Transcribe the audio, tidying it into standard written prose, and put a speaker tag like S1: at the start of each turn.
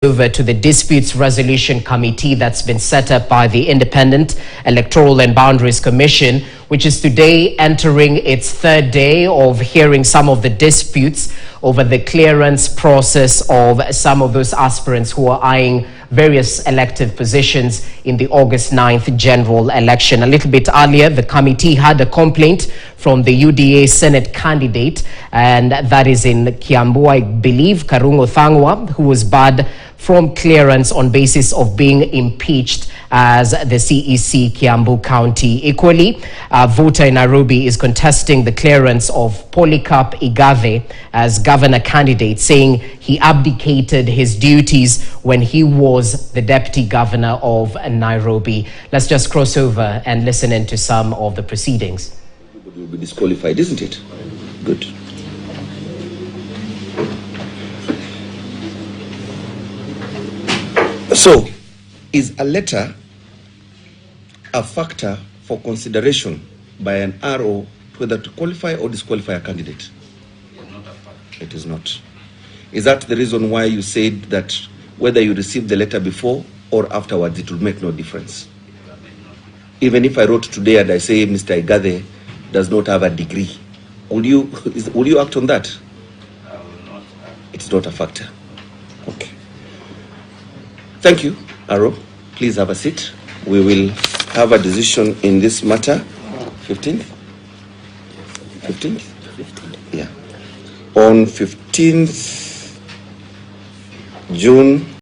S1: over to the Disputes Resolution Committee that's been set up by the Independent Electoral and Boundaries Commission, which is today entering its third day of hearing some of the disputes over the clearance process of some of those aspirants who are eyeing various elective positions in the August 9th general election. A little bit earlier, the committee had a complaint from the UDA Senate candidate, and that is in Kiambu, I believe, Karungo Thangwa, who was barred from clearance on basis of being impeached as the CEC Kiambu County. Equally, a voter in Nairobi is contesting the clearance of Polycarp Igave as governor candidate, saying he abdicated his duties when he was the deputy governor of Nairobi. Let's just cross over and listen into some of the proceedings.
S2: Everybody will be disqualified, isn't it? Good. So, is a letter a factor for consideration by an RO whether to qualify or disqualify a candidate? It is not. Is that the reason why you said that whether you received the letter before or afterwards, it will make no difference? Even if I wrote today and I say Mr. Igade does not have a degree, will you act on that?
S3: I will not.
S2: It's not a factor. Okay. Thank you, Aro. Please have a seat. We will have a decision in this matter. 15th? 15th? Yeah. On 15th June